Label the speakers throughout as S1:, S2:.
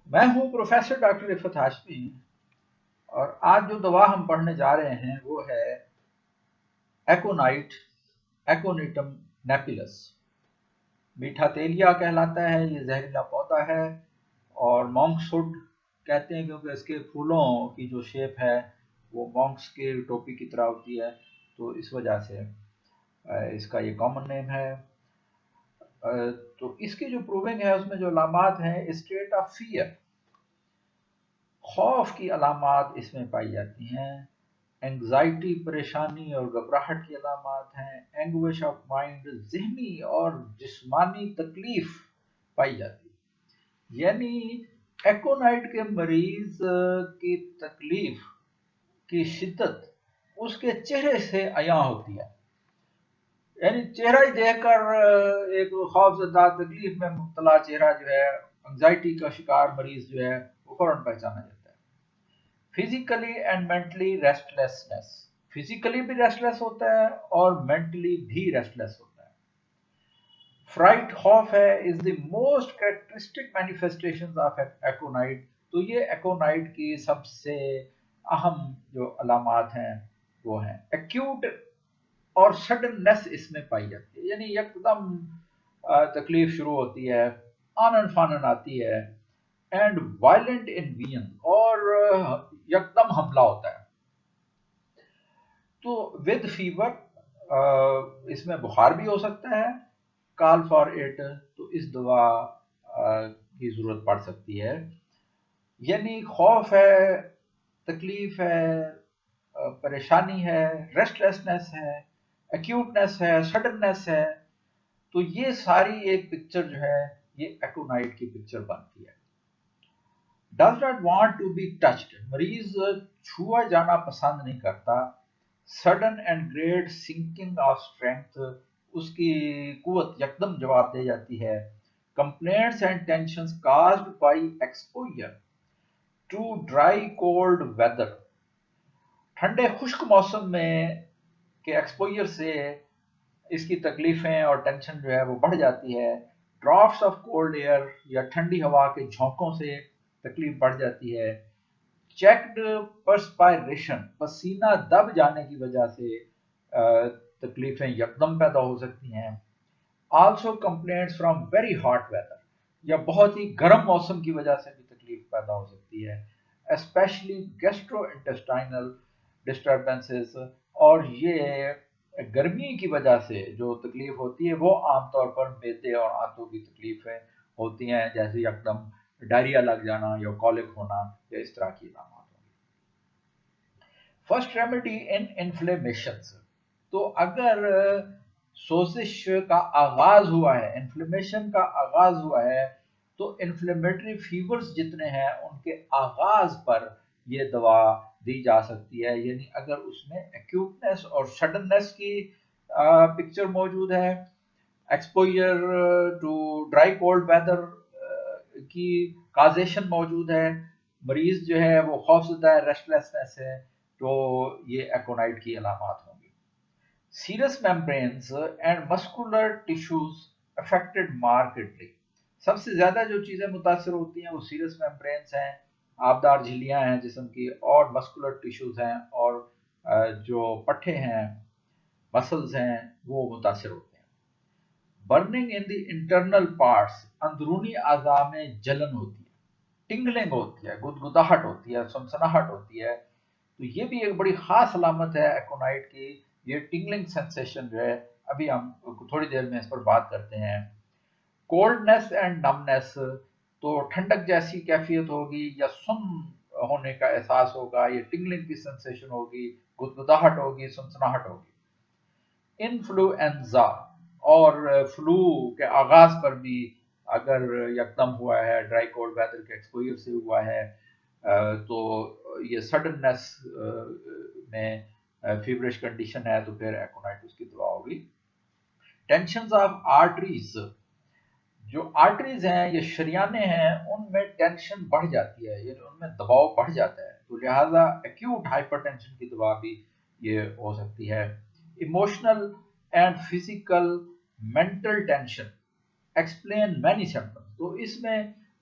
S1: میں ہوں professor doctor رفعت ہاشمی، اور آج جو دوا ہم پڑھنے جا رہے ہیں وہ ہے ایکونائٹ ایکونیٹم نیپیلس۔ میٹھا تیلیا کہلاتا ہے، یہ زہریلا پودا ہے، اور مونکس فوڈ کہتے ہیں کیونکہ اس کے پھولوں کی جو شیپ ہے وہ مونکس کے ٹوپی کی طرح ہوتی ہے، تو اس وجہ سے اس کا یہ کامن نیم ہے۔ تو اس کی جو پروونگ ہے اس میں جو علامات ہیں، اسٹیٹ آف فیئر، خوف کی علامات اس میں پائی جاتی ہیں، انگزائٹی پریشانی اور گھبراہٹ کی علامات ہیں، اینگوش آف مائنڈ ذہنی اور جسمانی تکلیف پائی جاتی ہے۔ یعنی ایکونائٹ کے مریض کی تکلیف کی شدت اس کے چہرے سے عیاں ہوتی ہے، یعنی چہرہ ہی دیکھ کر ایک خوف زدہ تکلیف میں مبتلا چہرہ جو ہے، انگزائٹی کا شکار مریض جو ہے وہ فوراً پہچانا جاتا ہے۔ فزیکلی اینڈ مینٹلی ریسٹلیسنس، فزیکلی بھی ریسٹلیس ہوتا ہے اور مینٹلی بھی ریسٹلیس ہوتا ہے۔ فرائٹ خوف ہے is the most characteristic manifestation of aconite, تو یہ ایکونائٹ کی سب سے اہم جو علامات ہیں وہ ہیں ایکیوٹ اور سڈننس اس میں پائی جاتی ہے، یعنی یکدم تکلیف شروع ہوتی ہے، آنن فانن آتی ہے، اینڈ وائلنٹ ان وین، اور یکدم حملہ ہوتا ہے۔ تو ود فیور، اس میں بخار بھی ہو سکتا ہے، کال فار ایٹ، تو اس دوا کی ضرورت پڑ سکتی ہے۔ یعنی خوف ہے، تکلیف ہے، پریشانی ہے، ریسٹلیسنس ہے، ایکیوٹنس ہے، سڈننس ہے، تو یہ ساری ایک پکچر جو ہے یہ ایکونائٹ کی پکچر بنتی ہے۔ Does not want to be touched, مریض چھوا جانا پسند نہیں کرتا۔ Sudden and great sinking of strength, اس کی قوت یکدم جواب دے جاتی ہے۔ Complaints and tensions caused by exposure to dry cold weather, ٹھنڈے خشک موسم میں کے ایکسپوجر سے اس کی تکلیفیں اور ٹینشن جو ہے وہ بڑھ جاتی ہے۔ ڈرافٹس آف کولڈ ایئر، یا ٹھنڈی ہوا کے جھونکوں سے تکلیف بڑھ جاتی ہے۔ چیکڈ پرسپائریشن، پسینہ دب جانے کی وجہ سے تکلیفیں یکدم پیدا ہو سکتی ہیں۔ Also complaints from very hot weather, یا بہت ہی گرم موسم کی وجہ سے بھی تکلیف پیدا ہو سکتی ہے، اسپیشلی گیسٹرو انٹسٹائنل ڈسٹربنسز، اور یہ گرمی کی وجہ سے جو تکلیف ہوتی ہے وہ عام طور پر معدے اور آنتوں کی تکلیفیں ہوتی ہیں، جیسے یکدم ڈائریا لگ جانا یا کولک ہونا یا اس طرح کی علامات ہوں گی۔ فرسٹ ریمیڈی ان انفلیمیشنز، تو اگر سوزش کا آغاز ہوا ہے، انفلیمیشن کا آغاز ہوا ہے، تو انفلیمیٹری فیورز جتنے ہیں ان کے آغاز پر یہ دوا دی جا سکتی ہے۔ یعنی اگر اس میں ایکیوٹنس اور سڈننس کی پکچر موجود ہے، exposure to dry cold weather کی کازیشن موجود ہے، مریض جو ہے وہ خوف زدہ ہے، ریسٹلیسنس ہے، تو یہ ایکونائٹ کی علامات ہوں گی۔ Serous membranes and muscular tissues affected markedly, سب سے زیادہ جو چیزیں متاثر ہوتی ہیں وہ سیرس میمبرینز ہیں، آبدار جھلیاں ہیں جسم کی، اور مسکولر ٹیشوز ہیں، اور جو پٹھے ہیں، مسلز ہیں، وہ متاثر ہوتے ہیں۔ Burning in the internal parts, اندرونی اعضاء میں جلن ہوتی ہے، ٹنگلنگ ہوتی ہے، گدگداہٹ ہوتی ہے، سنسناہٹ ہوتی ہے، تو یہ بھی ایک بڑی خاص علامت ہے ایکونائٹ کی، یہ ٹنگلنگ سینسیشن جو ہے، ابھی ہم تھوڑی دیر میں اس پر بات کرتے ہیں۔ کولڈنس اینڈ نمنس، تو ٹھنڈک جیسی کیفیت ہوگی یا سن ہونے کا احساس ہوگا، یہ ٹنگلنگ کی سینسیشن ہوگی، گدگداہٹ ہوگی، سنسناہٹ ہوگی۔ انفلوئنزا، اور فلو کے آغاز پر بھی اگر یکدم ہوا ہے، ڈرائی کولڈ ویدر کے ایکسپوجر سے ہوا ہے، تو یہ سڈننس میں فیورش کنڈیشن ہے، تو پھر ایکونائٹ اس کی دوا ہوگی۔ ٹینشنز آف آرٹریز، جو آرٹریز ہیں یہ شریانے ہیں، ان میں ٹینشن بڑھ جاتی ہے، یعنی ان میں دباؤ بڑھ جاتا ہے، تو لہٰذا ایکیوٹ ہائپر ٹینشن کی دوا بھی یہ ہو سکتی ہے۔ Emotional and physical mental tension explain many symptoms, تو اس میں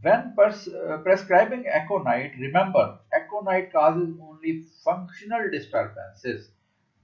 S1: When prescribing aconite, remember aconite causes only functional disturbances.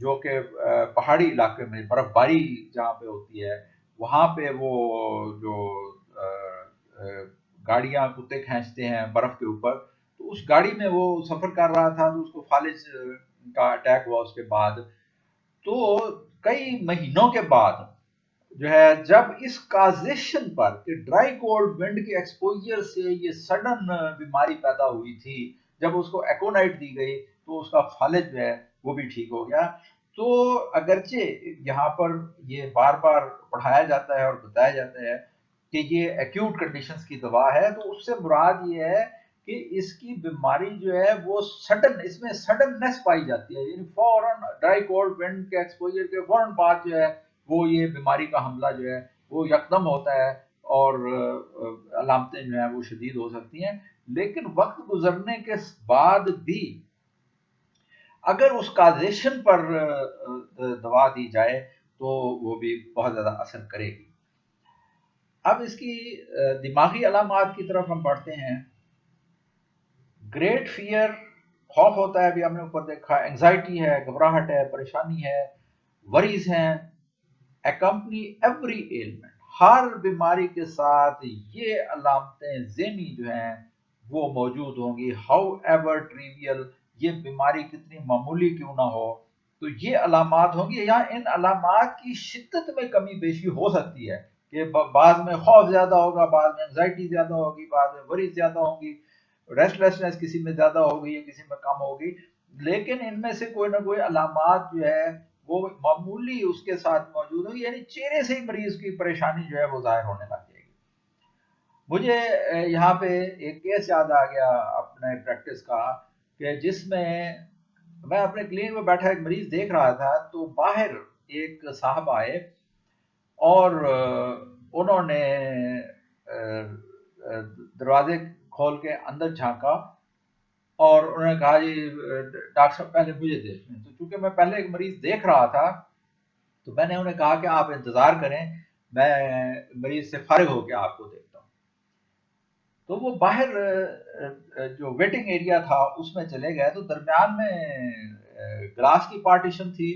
S1: جو کہ پہاڑی علاقے میں برف باری جہاں پہ ہوتی ہے وہاں پہ وہ جو گاڑیاں کتے کھینچتے ہیں برف کے اوپر، تو اس گاڑی میں وہ سفر کر رہا تھا تو اس کو فالج کا اٹیک ہوا اس کے بعد. تو کئی مہینوں کے بعد جو ہے جب اس کازیشن پر کہ ڈرائی کولڈ ونڈ کے ایکسپوجر سے یہ سڈن بیماری پیدا ہوئی تھی، جب اس کو ایکونائٹ دی گئی تو اس کا فالج جو ہے وہ بھی ٹھیک ہو گیا. تو اگرچہ یہاں پر یہ بار بار پڑھایا جاتا ہے اور بتایا جاتا ہے کہ یہ ایکیوٹ کنڈیشنز کی دوا ہے، تو اس سے مراد یہ ہے کہ اس کی بیماری جو ہے وہ سڈن، اس میں سڈننس پائی جاتی ہے، یعنی فوراً ڈرائی کولڈ ونڈ کے ایکسپوجر کے فوراً بعد جو ہے وہ یہ بیماری کا حملہ جو ہے وہ یکدم ہوتا ہے اور علامتیں جو ہیں وہ شدید ہو سکتی ہیں. لیکن وقت گزرنے کے بعد بھی اگر اس کازیشن پر دوا دی جائے تو وہ بھی بہت زیادہ اثر کرے گی. اب اس کی دماغی علامات کی طرف ہم بڑھتے ہیں. گریٹ فیئر، خوف ہوتا ہے، ابھی ہم نے اوپر دیکھا. اینگزائٹی ہے، گھبراہٹ ہے، پریشانی ہے. وریز ہیں. اکمپنی ایوری ایلمنٹ، ہر بیماری کے ساتھ یہ علامتیں ذہنی جو ہیں وہ موجود ہوں گی. ہاؤ ایور ٹریویل، یہ بیماری کتنی معمولی کیوں نہ ہو تو یہ علامات ہوں گی. یہاں ان علامات کی شدت میں کمی بیشی ہو سکتی ہے کہ بعض میں خوف زیادہ ہوگا، بعض میں انزائٹی زیادہ ہوگی، بعض میں وریز زیادہ ہوں گی، ریسٹلیسنس کسی میں زیادہ ہوگی یا کسی میں کم ہوگی. لیکن ان میں سے کوئی نہ کوئی علامات جو ہے وہ معمولی اس کے ساتھ موجود ہوگی، یعنی چہرے سے ہی مریض کی پریشانی جو ہے وہ ظاہر ہونے لگ جائے گی. مجھے یہاں پہ ایک کیس یاد آ گیا اپنے پریکٹس کا کہ جس میں اپنے کلینک میں بیٹھا ایک مریض دیکھ رہا تھا، تو باہر ایک صاحب آئے اور انہوں نے دروازے کھول کے اندر جھانکا اور انہوں نے کہا جی ڈاکٹر صاحب پہلے مجھے دیکھ لیں. تو چونکہ میں پہلے ایک مریض دیکھ رہا تھا تو میں نے انہیں کہا کہ آپ انتظار کریں، میں مریض سے فارغ ہو کے آپ کو دیکھتا ہوں. تو وہ باہر جو ویٹنگ ایریا تھا اس میں چلے گئے، تو درمیان میں گلاس کی پارٹیشن تھی.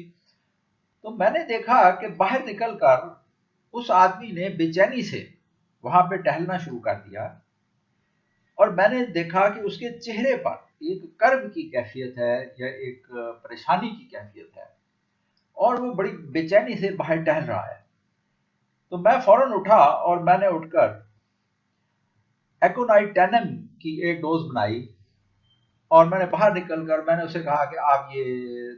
S1: تو میں نے دیکھا کہ باہر نکل کر اس آدمی نے بے چینی سے وہاں پہ ٹہلنا شروع کر دیا، اور میں نے دیکھا کہ اس کے چہرے پر ایک کرب کی کیفیت ہے یا ایک پریشانی کی کیفیت ہے، اور وہ بڑی بے چینی سے باہر ٹہل رہا ہے. تو میں فوراً اٹھا اور میں نے اٹھ کر ایکونائٹینم کی ایک ڈوز بنائی اور میں نے باہر نکل کر میں نے اسے کہا کہ آپ یہ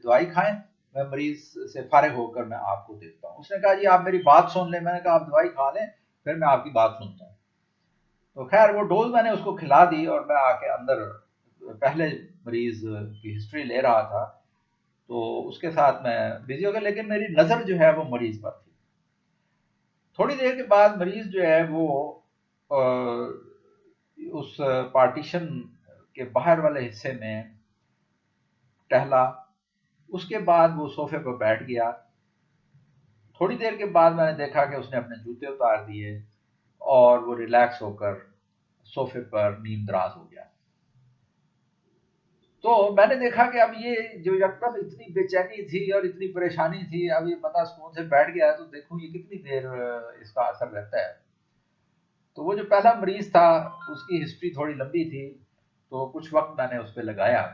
S1: دوائی کھائیں، میں مریض سے فارغ ہو کر میں آپ کو دیکھتا ہوں. اس نے کہا جی آپ میری بات سن لیں. میں نے کہا آپ دوائی کھا لیں پھر میں آپ کی بات سنتا ہوں. تو خیر وہ ڈوز میں نے اس کو کھلا دی اور میں آ کے اندر پہلے مریض کی ہسٹری لے رہا تھا، تو اس کے ساتھ میں بزی ہو گیا، لیکن میری نظر جو ہے وہ مریض پر تھی. تھوڑی دیر کے بعد مریض جو ہے وہ اس پارٹیشن کے باہر والے حصے میں ٹہلا. اس کے بعد وہ صوفے پر بیٹھ گیا. تھوڑی دیر کے بعد میں نے دیکھا کہ اس نے اپنے جوتے اتار دیے اور وہ ریلیکس ہو کر صوفے پر نیم دراز ہو گیا. تو میں نے دیکھا کہ اب یہ جو یکدم اتنی بے چینی تھی اور اتنی پریشانی تھی، اب یہ بندہ سکون سے بیٹھ گیا ہے تو دیکھوں یہ کتنی دیر اس کا اثر رہتا ہے. تو وہ جو پہلا مریض تھا اس کی ہسٹری تھوڑی لمبی تھی، تو کچھ وقت میں نے اس پہ لگایا.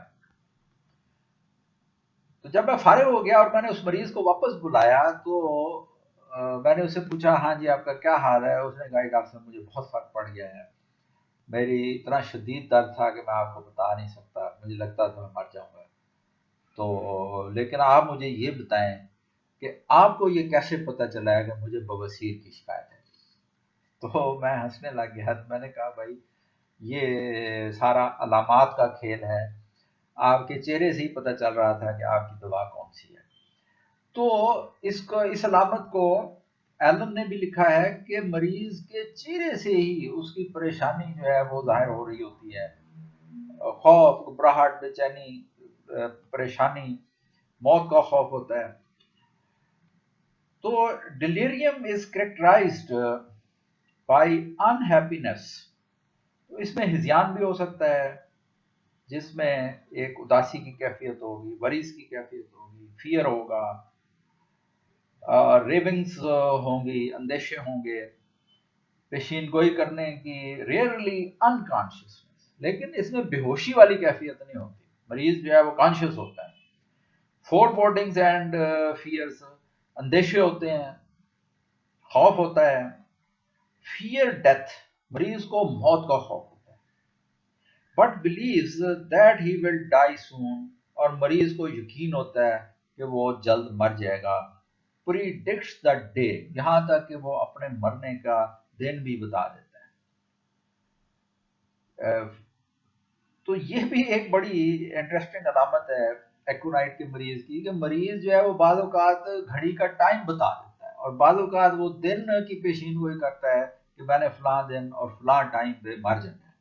S1: تو جب میں فارغ ہو گیا اور میں نے اس مریض کو واپس بلایا تو میں نے اس سے پوچھا ہاں جی آپ کا کیا حال ہے. اس نے کہا ڈاکٹر صاحب مجھے بہت فرق پڑ گیا ہے، میری اتنا شدید درد تھا کہ میں آپ کو بتا نہیں سکتا، مجھے لگتا تھا میں مر جاؤں گا. تو لیکن آپ مجھے یہ بتائیں کہ آپ کو یہ کیسے پتہ چلا ہے کہ مجھے بواسیر کی شکایت ہے. تو میں ہنسنے لگ گیا. میں نے کہا بھائی یہ سارا علامات کا کھیل ہے، آپ کے چہرے سے ہی پتہ چل رہا تھا کہ آپ کی دوا کون سی ہے. تو اس علامت کو ایلن نے بھی لکھا ہے کہ مریض کے چہرے سے ہی اس کی پریشانی جو ہے وہ ظاہر ہو رہی ہوتی ہے. خوف، گھبراہٹ، بے چینی، پریشانی، موت کا خوف ہوتا ہے. تو delirium is characterised by unhappiness. تو اس میں ہذیان بھی ہو سکتا ہے، جس میں ایک اداسی کی کیفیت ہوگی، وریث کی کیفیت ہوگی، فیئر ہوگا، ریونگز ہوں گی، اندیشے ہوں گے، پیشین گوئی کرنے کی ریئرلی انکانشیسنس، لیکن اس میں بے ہوشی والی کیفیت نہیں ہوتی، مریض جو ہے وہ کانشیس ہوتا ہے. فور بورڈنگز اینڈ فیئرز، اندیشے ہوتے ہیں، خوف ہوتا ہے. فیئر ڈیتھ، مریض کو موت کا خوف ہوتا ہے. بٹ بلیوز دیٹ ہی ول ڈائی سون، اور مریض کو یقین ہوتا ہے کہ وہ جلد مر جائے گا. پریڈکٹس دا ڈے، یہاں تک کہ وہ اپنے مرنے کا دن بھی بتا دیتا ہے. تو یہ بھی ایک بڑی انٹرسٹنگ علامت ہے ایکونائٹ کے مریض کی، کہ مریض جو ہے وہ بعض اوقات گھڑی کا ٹائم بتا دیتا ہے، اور بعض اوقات وہ دن کی پیشین گوئی کرتا ہے کہ میں نے فلاں دن اور فلاں ٹائم پہ مر جانا ہے.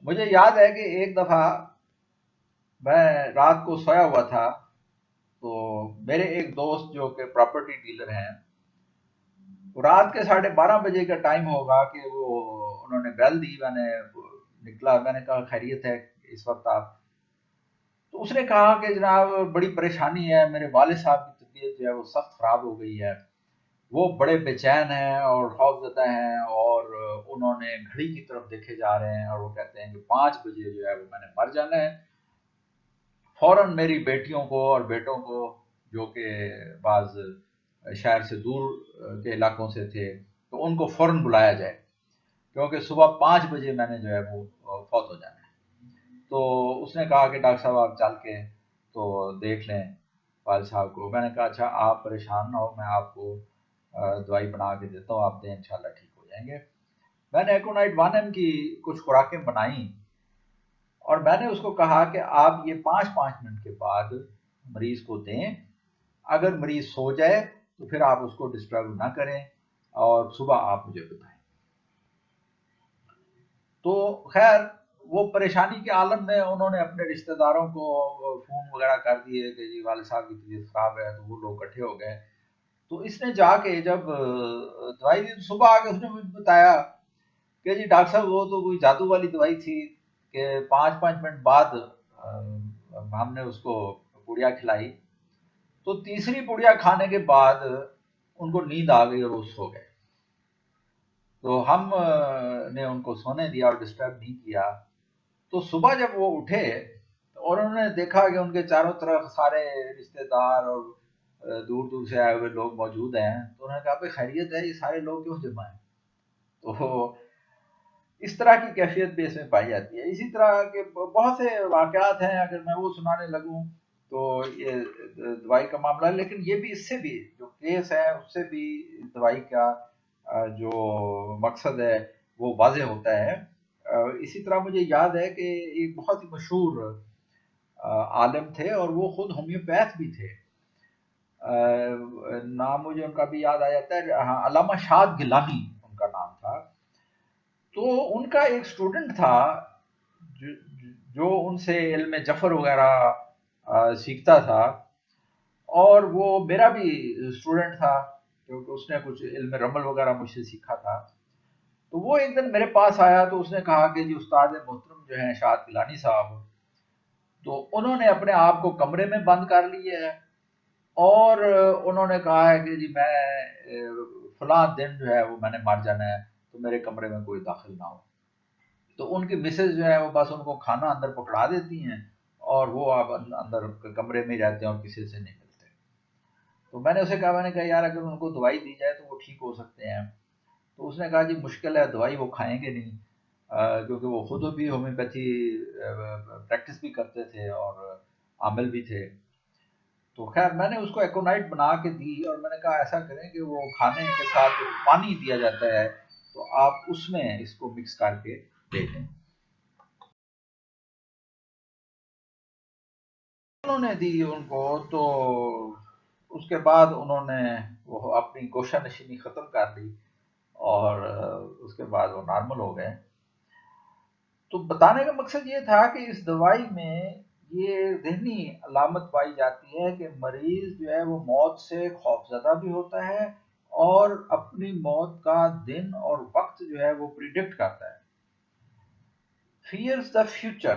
S1: مجھے یاد ہے کہ ایک دفعہ میں رات کو سویا ہوا تھا، تو میرے ایک دوست جو کہ پراپرٹی ڈیلر ہیں، رات کے 12:30 بجے کا ٹائم ہوگا کہ وہ انہوں نے بیل دی. میں نے نکلا، میں نے کہا خیریت ہے اس وقت آپ؟ تو اس نے کہا کہ جناب بڑی پریشانی ہے، میرے والد صاحب کی طبیعت جو ہے وہ سخت خراب ہو گئی ہے، وہ بڑے بے چین ہیں اور خوف زدہ ہیں، اور انہوں نے گھڑی کی طرف دیکھے جا رہے ہیں، اور وہ کہتے ہیں کہ 5 بجے جو ہے وہ میں نے مر جانا ہے. فوراً میری بیٹیوں کو اور بیٹوں کو، جو کہ بعض شہر سے دور کے علاقوں سے تھے، تو ان کو فوراً بلایا جائے، کیونکہ صبح 5 بجے میں نے جو ہے وہ فوت ہو جانا ہے. تو اس نے کہا کہ ڈاکٹر صاحب آپ چل کے تو دیکھ لیں والد صاحب کو. میں نے کہا اچھا آپ پریشان نہ ہو، میں آپ کو دوائی بنا کے دیتا ہوں، آپ دیں انشاءاللہ ٹھیک ہو جائیں گے. میں نے ایکونائٹ 1M کی کچھ خوراکیں بنائیں، اور میں نے اس کو کہا کہ آپ یہ 5-5 منٹ کے بعد مریض کو دیں، اگر مریض سو جائے تو پھر آپ اس کو ڈسٹرب نہ کریں، اور صبح آپ مجھے بتائیں. تو خیر وہ پریشانی کے عالم میں انہوں نے اپنے رشتہ داروں کو فون وغیرہ کر دیے کہ جی والد صاحب کی طبیعت خراب ہے، تو وہ لوگ اکٹھے ہو گئے. تو اس نے جا کے جب دوائی دی، صبح آ کے اس نے مجھے بتایا کہ جی ڈاکٹر صاحب وہ تو کوئی جادو والی دوائی تھی کہ 5-5 منٹ بعد ہم نے اس کو پوڑیا کھلائی، تو تیسری پوڑیا کھانے کے بعد ان کو نیند آ گئی اور وہ سو گئے. تو ہم نے ان کو سونے دیا اور ڈسٹرب نہیں کیا. تو صبح جب وہ اٹھے اور انہوں نے دیکھا کہ ان کے چاروں طرف سارے رشتہ دار اور دور دور سے آئے ہوئے لوگ موجود ہیں، تو انہوں نے کہا بھائی خیریت ہے، یہ سارے لوگ کیوں جمع ہیں؟ تو اس طرح کی کیفیت بھی اس میں پائی جاتی ہے. اسی طرح کے بہت سے واقعات ہیں، اگر میں وہ سنانے لگوں تو یہ دوائی کا معاملہ ہے، لیکن یہ بھی اس سے بھی جو کیس ہے اس سے بھی دوائی کا جو مقصد ہے وہ واضح ہوتا ہے. اسی طرح مجھے یاد ہے کہ ایک بہت ہی مشہور عالم تھے، اور وہ خود ہومیوپیتھ بھی تھے. نام مجھے ان کا بھی یاد آ جاتا ہے، ہاں علامہ شاد گیلانی ان کا نام تھا. تو ان کا ایک اسٹوڈنٹ تھا جو ان سے علم جفر وغیرہ سیکھتا تھا، اور وہ میرا بھی اسٹوڈنٹ تھا کیونکہ اس نے کچھ علم رمل وغیرہ مجھ سے سیکھا تھا. تو وہ ایک دن میرے پاس آیا، تو اس نے کہا کہ جی استاد محترم جو ہیں شاد گیلانی صاحب، تو انہوں نے اپنے آپ کو کمرے میں بند کر لیا ہے، اور انہوں نے کہا ہے کہ جی میں فلاں دن جو ہے وہ میں نے مر جانا ہے، تو میرے کمرے میں کوئی داخل نہ ہو. تو ان کی مسز جو ہے وہ بس ان کو کھانا اندر پکڑا دیتی ہیں، اور وہ اب اندر کمرے میں ہی رہتے ہیں اور کسی سے نہیں ملتے. تو میں نے اسے کہا، میں نے کہا یار اگر ان کو دوائی دی جائے تو وہ ٹھیک ہو سکتے ہیں. تو اس نے کہا جی مشکل ہے، دوائی وہ کھائیں گے نہیں، کیونکہ وہ خود بھی ہومیوپیتھی پریکٹس بھی کرتے تھے اور عامل بھی تھے. تو خیر میں نے اس کو ایکونائٹ بنا کے دی، اور میں نے کہا ایسا کریں کہ وہ کھانے کے ساتھ جو پانی دیا جاتا ہے تو آپ اس میں اس کو مکس کر کے دے دیں. انہوں نے دی ان کو، تو اس کے بعد انہوں نے وہ اپنی گوشہ نشینی ختم کر لی، اور اس کے بعد وہ نارمل ہو گئے. تو بتانے کا مقصد یہ تھا کہ اس دوائی میں یہ ذہنی علامت پائی جاتی ہے کہ مریض جو ہے وہ موت سے خوفزدہ بھی ہوتا ہے، اور اپنی موت کا دن اور وقت جو ہے وہ پریڈکٹ کرتا ہے. fears the future,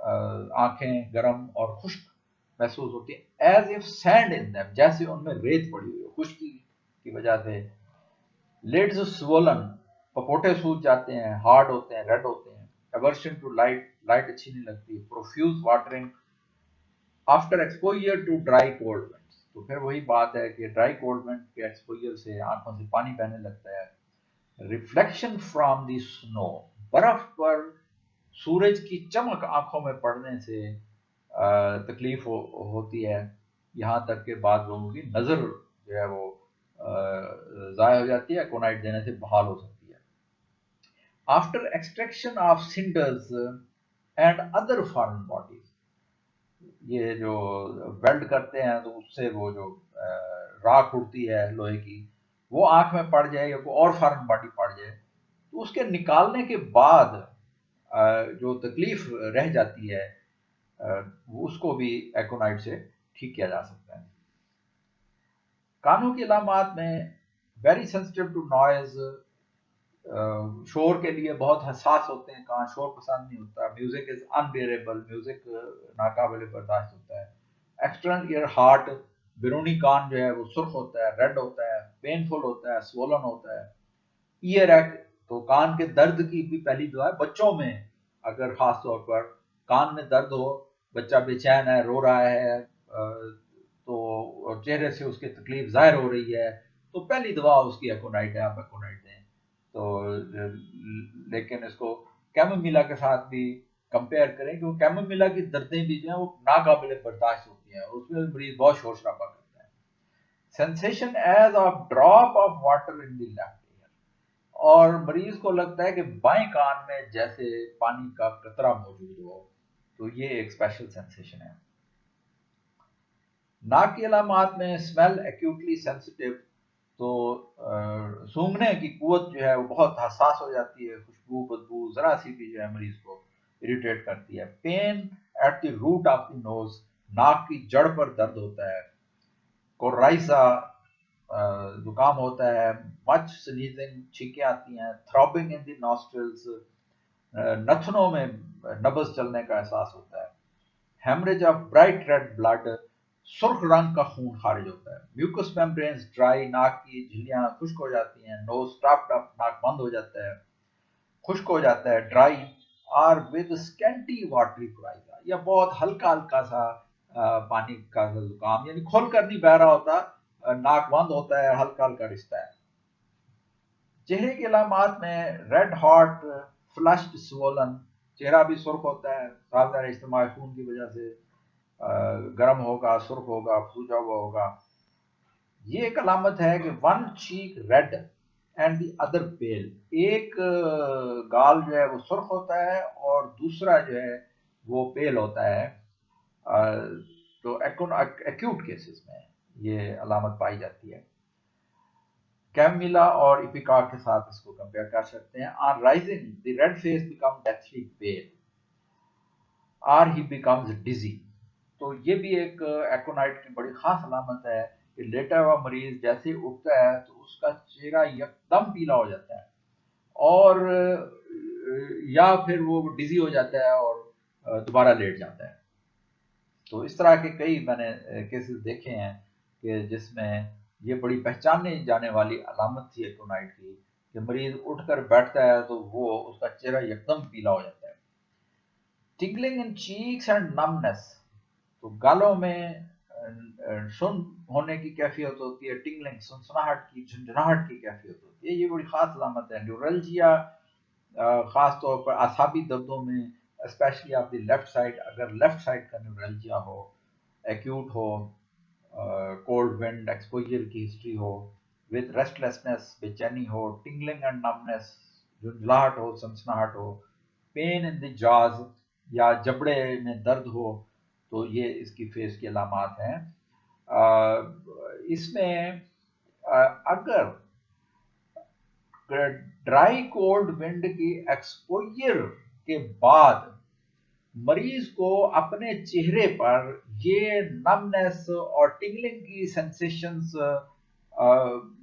S1: آنکھیں گرم اور خشک محسوس ہوتی ہیں، as if send in them, جیسے ان میں ریت پڑی ہوئی ہو خشکی کی وجہ سے. لیڈز سوولن، پپوٹے سوج جاتے ہیں، ہارڈ ہوتے ہیں، ریڈ ہوتے ہیں. ایورشن ٹو لائٹ، لائٹ اچھی نہیں لگتی. Profuse watering after exposure to dry cold winds, تو پھر وہی بات ہے کہ ڈرائی کولڈ ونڈ کے ایکسپوجر سے آنکھوں سے پانی بہنے لگتا ہے. ریفلیکشن فرام دی سنو، برف پر سورج کی چمک آنکھوں میں پڑنے سے تکلیف ہوتی ہے، یہاں تک کہ بعض لوگوں کی نظر جو ہے وہ ضائع ہو جاتی ہے، ایکونائٹ دینے سے بحال ہو سکتی ہے. After extraction of cinders and other foreign bodies, یہ جو ویلڈ کرتے ہیں تو اس سے وہ جو راکھ اڑتی ہے لوہے کی، وہ آنکھ میں پڑ جائے یا کوئی اور فارن باڈی پڑ جائے تو اس کے نکالنے کے بعد جو تکلیف رہ جاتی ہے اس کو بھی ایکونائٹ سے ٹھیک کیا جا سکتا ہے. کانوں کی علامات میں ویری سینسٹیو ٹو نوائز، شور کے لیے بہت حساس ہوتے ہیں کان، شور پسند نہیں ہوتا. میوزک از انبیئریبل، میوزک ناقابل برداشت ہوتا ہے. ایکسٹرنل ایئر ہارٹ، بیرونی کان جو ہے وہ سرخ ہوتا ہے، ریڈ ہوتا ہے، پینفل ہوتا ہے، سوولن ہوتا ہے. ایئر ایک، تو کان کے درد کی بھی پہلی دعا ہے بچوں میں. اگر خاص طور پر کان میں درد ہو، بچہ بے چین ہے، رو رہا ہے، تو چہرے سے اس کی تکلیف ظاہر ہو رہی ہے، تو پہلی دوا اس کی ایکونائٹ ہے، آپ ایکونائٹ دیں. تو لیکن اس کو کیمومیلا کے ساتھ بھی کمپیئر کریں کہ وہ کیمومیلا کی دردیں بھی جو ہیں وہ ناقابل برداشت ہوتی ہیں، اس میں مریض بہت شور شرابہ کرتا ہے. Sensation as of drop of water in the left ear, اور مریض کو لگتا ہے کہ بائیں کان میں جیسے پانی کا قطرہ موجود ہو، تو یہ ایک اسپیشل سینسیشن ہے. ناک کی علامات میں اسمیل ایکیوٹلی سینسٹیو، تو سونگھنے کی قوت جو ہے وہ بہت حساس ہو جاتی ہے، خوشبو بدبو ذرا سی بھی جو ہے مریض کو اریٹیٹ کرتی ہے. Pain at the root of the nose, ناک کی جڑ پر درد ہوتا ہے. کورائزا، زکام ہوتا ہے. مچ سنیزنگ، چھینکیں آتی ہیں. تھرابنگ ان دی نوسٹرلز، نتنوں میں نبض چلنے کا احساس ہوتا ہے. Haemorrhage of bright red blood, سرخ رنگ کا خون خارج ہوتا ہے. میوکس میمبرینز ڈرائی، ناک کی جھلیاں خشک ہو جاتی ہیں. نوز اسٹاپڈ اپ، ناک بند ہو جاتا ہے، خشک ہو جاتا ہے. ڈرائی آر ود اسکینٹی واٹری کورائزا، یا بہت ہلکا ہلکا سا پانی کا زکام، یعنی کھول کر نہیں بہ رہا ہوتا، ناک بند ہوتا ہے، ہلکا ہلکا رشتہ ہے. چہرے کی علامات میں ریڈ ہاٹ، فلشڈ سوولن، چہرہ بھی سرخ ہوتا ہے، زیادہ اجتماع خون کی وجہ سے گرم ہوگا، سرخ ہوگا، سوجا ہوا ہوگا. یہ ایک علامت ہے کہ one cheek red and the other pale, ایک گال جو ہے وہ سرخ ہوتا ہے اور دوسرا جو ہے وہ پیل ہوتا ہے. تو ایکیوٹ کیسز میں یہ علامت پائی جاتی ہے. کیمومیلا اور ایپیکاک کے ساتھ اس کو کمپیئر کر سکتے ہیں. On rising the red face become deathly pale, or he becomes dizzy. تو یہ بھی ایک ایکونائٹ کی بڑی خاص علامت ہے کہ لیٹا ہوا مریض جیسے اٹھتا ہے تو اس کا چہرہ یکدم پیلا ہو جاتا ہے، اور یا پھر وہ ڈیزی ہو جاتا ہے اور دوبارہ لیٹ جاتا ہے. تو اس طرح کے کئی میں نے کیسز دیکھے ہیں کہ جس میں یہ بڑی پہچانے جانے والی علامت تھی ایکونائٹ کی کہ مریض اٹھ کر بیٹھتا ہے تو وہ اس کا چہرہ یکدم پیلا ہو جاتا ہے. ٹنگلنگ ان چیکس اینڈ نمنس، تو گالوں میں سن ہونے کی کیفیت ہوتی ہے. ٹنگلنگ، سنسناہٹ کی، جھنجھناہٹ کی کیفیت ہوتی ہے، یہ بڑی خاص علامت ہے. نیورلجیا، خاص طور پر اعصابی دردوں میں، especially of the left side, اگر لیفٹ سائڈ کا نیورلجیا ہو، ایکیوٹ ہو، کولڈ ونڈ ایکسپوجر کی ہسٹری ہو، وتھ ریسٹلیسنس، بے چینی ہو. ٹنگلنگ اینڈ نمنس، جھنجھلاہٹ ہو، سنسناہٹ ہو. پین ان دی جاز، یا جبڑے میں درد ہو، تو یہ اس کی فیس کی علامات ہیں. اس میں اگر ڈرائی کولڈ ونڈ کی ایکسپوجر کے بعد مریض کو اپنے چہرے پر یہ نمنس اور ٹنگلنگ کی سینسیشنز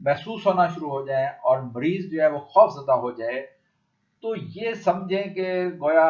S1: محسوس ہونا شروع ہو جائیں اور مریض جو ہے وہ خوف زدہ ہو جائے، تو یہ سمجھیں کہ گویا